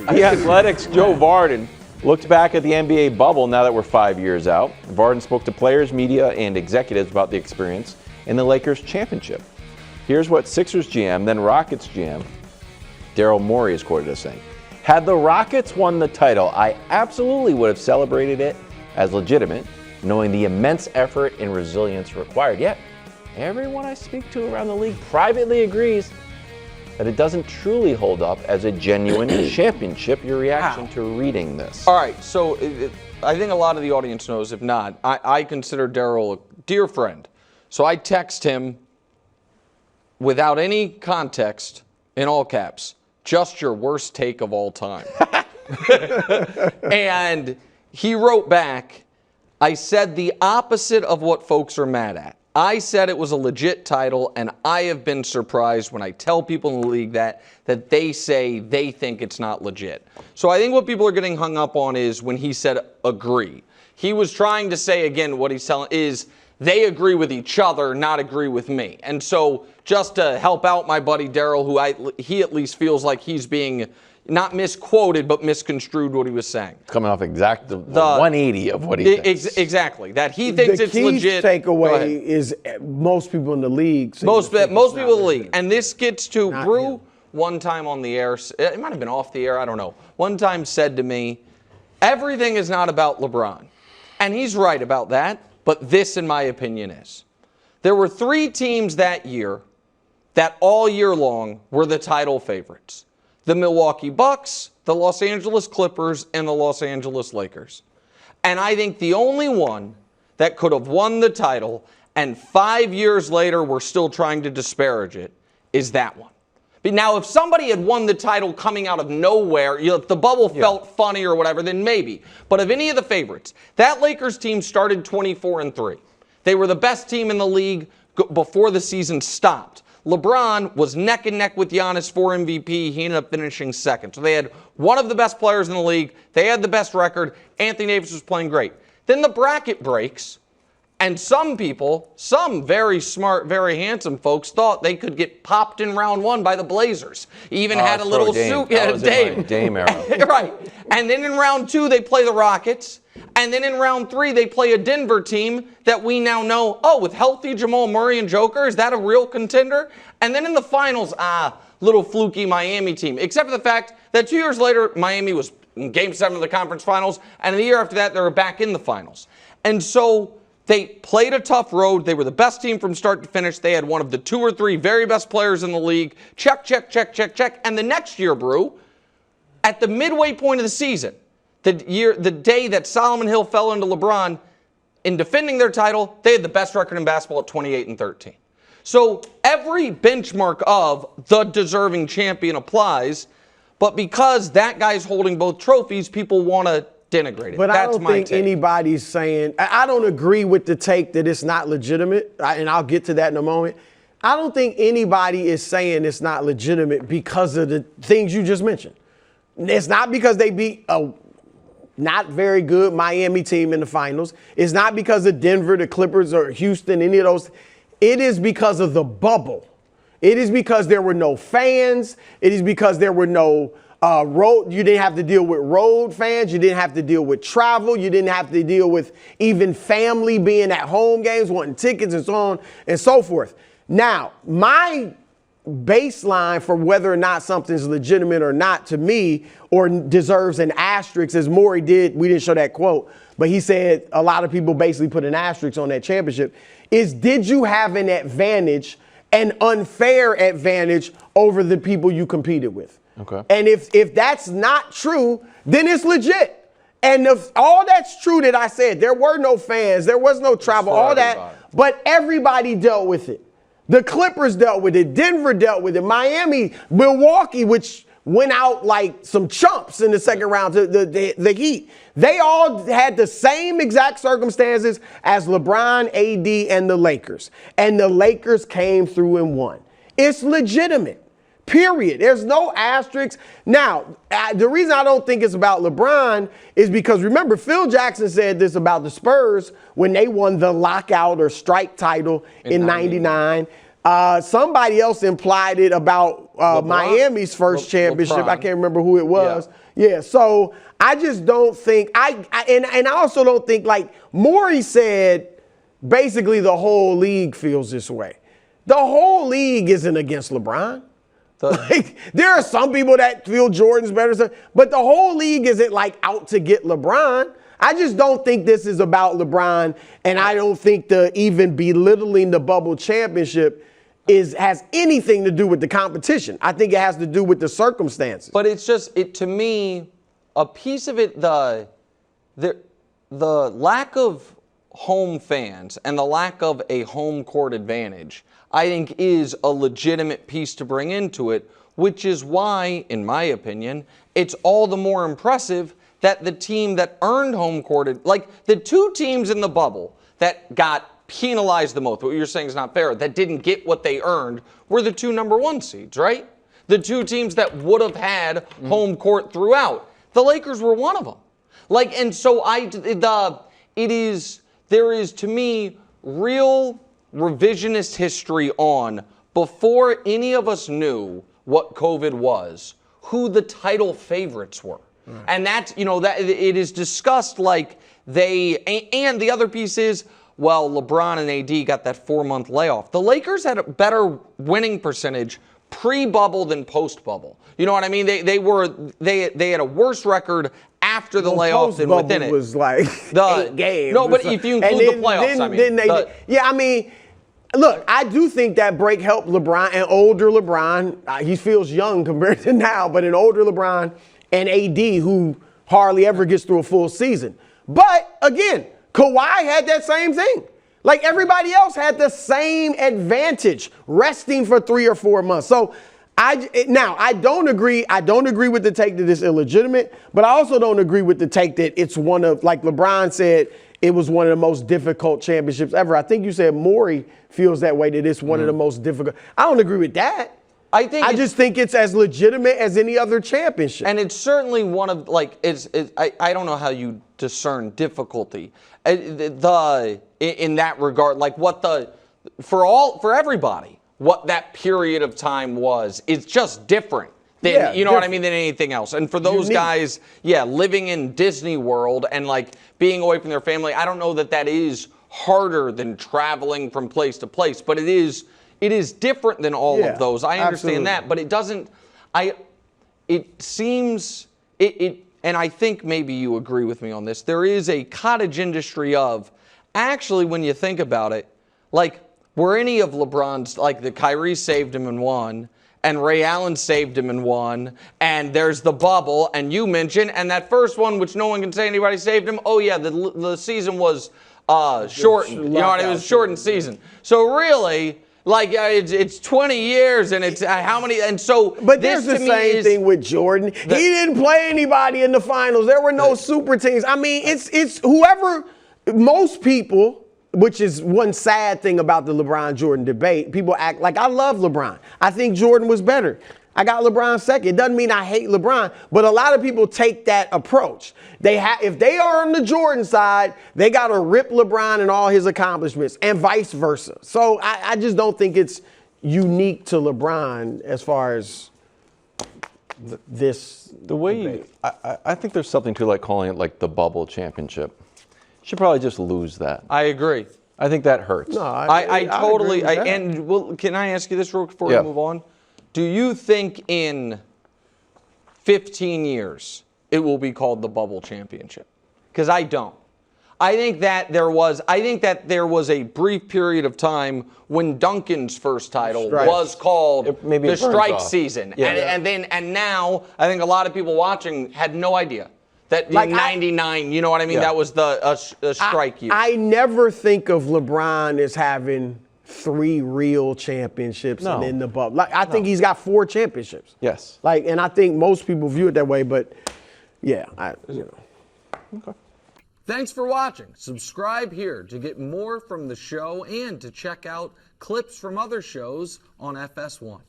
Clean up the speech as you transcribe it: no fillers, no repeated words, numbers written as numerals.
The Athletics' Joe Vardon looked back at the NBA bubble now that we're 5 years out. Vardon spoke to players, media, and executives about the experience in the Lakers championship. Here's what Sixers GM, then Rockets GM, Daryl Morey is quoted as saying. Had the Rockets won the title, I absolutely would have celebrated it as legitimate, knowing the immense effort and resilience required. Yet, everyone I speak to around the league privately agrees that it doesn't truly hold up as a genuine championship. Your reaction to reading this? All right, so I think a lot of the audience knows. If not, I consider Daryl a dear friend. So I text him without any context, in all caps, just your worst take of all time. And he wrote back, I said the opposite of what folks are mad at. I said it was a legit title, and I have been surprised when I tell people in the league that they say they think it's not legit. So I think what people are getting hung up on is when he said agree. He was trying to say, again, what he's telling is they agree with each other, not agree with me. And so just to help out my buddy Daryl, who he at least feels like he's being not misquoted, but misconstrued what he was saying. Coming off exact the 180 of what he thinks. Exactly. That he thinks it's legit. The key takeaway is most people in the league. Most people in the league. And this gets to Brew one time on the air. It might have been off the air. I don't know. One time said to me, everything is not about LeBron. And he's right about that. But this, in my opinion, is. There were 3 teams that year that all year long were the title favorites. The Milwaukee Bucks, the Los Angeles Clippers, and the Los Angeles Lakers. And I think the only one that could have won the title and 5 years later we're still trying to disparage it is that one. But now, if somebody had won the title coming out of nowhere, if the bubble felt funny or whatever, then maybe. But of any of the favorites, that Lakers team started 24-3. They were the best team in the league before the season stopped. LeBron was neck and neck with Giannis for MVP. He ended up finishing second. So they had one of the best players in the league. They had the best record. Anthony Davis was playing great. Then the bracket breaks, and some people, some very smart, very handsome folks, thought they could get popped in round 1 by the Blazers. Even had a little suit. Yeah, Dame. Dame era. Right. And then in round 2, they play the Rockets. And then in round 3, they play a Denver team that we now know, with healthy Jamal Murray and Joker, is that a real contender? And then in the finals, little fluky Miami team. Except for the fact that 2 years later, Miami was in Game 7 of the conference finals, and the year after that, they were back in the finals. And so they played a tough road. They were the best team from start to finish. They had one of the 2 or 3 very best players in the league. Check, check, check, check, check. And the next year, Brew, at the midway point of the season, the day that Solomon Hill fell into LeBron, in defending their title, they had the best record in basketball at 28-13. So every benchmark of the deserving champion applies, but because that guy's holding both trophies, people want to denigrate it. But I don't think anybody's saying, I don't agree with the take that it's not legitimate, and I'll get to that in a moment. I don't think anybody is saying it's not legitimate because of the things you just mentioned. It's not because they beat a not very good Miami team in the finals. It's not because of Denver, the Clippers, or Houston, any of those. It is because of the bubble. It is because there were no fans. It is because there were no road. You didn't have to deal with road fans. You didn't have to deal with travel. You didn't have to deal with even family being at home games, wanting tickets and so on and so forth. Now, my baseline for whether or not something's legitimate or not to me or deserves an asterisk, as Morey did, we didn't show that quote, but he said a lot of people basically put an asterisk on that championship, is did you have an advantage, an unfair advantage over the people you competed with? Okay. And if that's not true, then it's legit. And if all that's true that I said, there were no fans, there was no travel, all that, but everybody dealt with it. The Clippers dealt with it. Denver dealt with it. Miami, Milwaukee, which went out like some chumps in the second round to the Heat. They all had the same exact circumstances as LeBron, AD, and the Lakers. And the Lakers came through and won. It's legitimate. Period. There's no asterisks. Now, the reason I don't think it's about LeBron is because, remember, Phil Jackson said this about the Spurs when they won the lockout or strike title in 99. Somebody else implied it about Miami's first championship. LeBron. I can't remember who it was. Yeah, so I just don't think and I also don't think, like Morey said, basically the whole league feels this way. The whole league isn't against LeBron. Like, there are some people that feel Jordan's better, but the whole league isn't like out to get LeBron. I just don't think this is about LeBron, and I don't think the even belittling the bubble championship has anything to do with the competition. I think it has to do with the circumstances. But it's just, to me, a piece of it, the lack of home fans and the lack of a home court advantage, I think, is a legitimate piece to bring into it, which is why, in my opinion, it's all the more impressive that the team that earned home court, like the two teams in the bubble that got penalized the most, what you're saying is not fair, that didn't get what they earned, were the two number 1 seeds, right? The two teams that would have had home court throughout. The Lakers were one of them. Like, and so there is to me real revisionist history on, before any of us knew what COVID was, who the title favorites were. And that's, that it is discussed like and the other piece is, well, LeBron and AD got that 4-month layoff. The Lakers had a better winning percentage pre-bubble than post-bubble. You know what I mean? They had a worse record after the layoff than within it. Was like 8 games. No, but if you include the playoffs, look, I do think that break helped LeBron, and older LeBron. He feels young compared to now, but an older LeBron and AD who hardly ever gets through a full season. But again, Kawhi had that same thing. Like, everybody else had the same advantage, resting for 3 or 4 months. So I don't agree. I don't agree with the take that it's illegitimate, but I also don't agree with the take that it's one of, like LeBron said, it was one of the most difficult championships ever. I think you said Morey feels that way, that it's one of the most difficult. I don't agree with that. I just think it's as legitimate as any other championship. And it's certainly one of, like, I don't know how you discern difficulty in that regard. Like, for everybody, what that period of time was, it's just different than, what I mean, than anything else. And for those guys, living in Disney World and like being away from their family, I don't know that is harder than traveling from place to place, but it is different than all of those. I understand that, but it doesn't, it seems, and I think maybe you agree with me on this, there is a cottage industry of, actually, when you think about it, like, were any of LeBron's, like the Kyrie saved him and won, and Ray Allen saved him and won, and there's the bubble, and you mentioned, and that first one, which no one can say anybody saved him, the season was shortened. You know what I mean? It was a shortened season. So really, like, it's 20 years, and it's how many, and so. But there's the same thing with Jordan. He didn't play anybody in the finals. There were no super teams. I mean, it's whoever, most people, which is one sad thing about the LeBron-Jordan debate. People act like I love LeBron. I think Jordan was better. I got LeBron second. It doesn't mean I hate LeBron, but a lot of people take that approach. If they are on the Jordan side, they got to rip LeBron and all his accomplishments, and vice versa. So I just don't think it's unique to LeBron as far as this. The way I think there's something to like calling it like the bubble championship. Should probably just lose that. I agree. I think that hurts. No, I totally. Can I ask you this real quick before we move on? Do you think in 15 years it will be called the bubble championship? Because I don't. I think that there was a brief period of time when Duncan's first title was called the strike season, and now I think a lot of people watching had no idea. That like 99, you know what I mean? That was the strike year. I never think of LeBron as having 3 real championships and in the bubble. Like, I think he's got 4 championships. Yes. Like, and I think most people view it that way, but Okay. Thanks for watching. Subscribe here to get more from the show and to check out clips from other shows on FS1.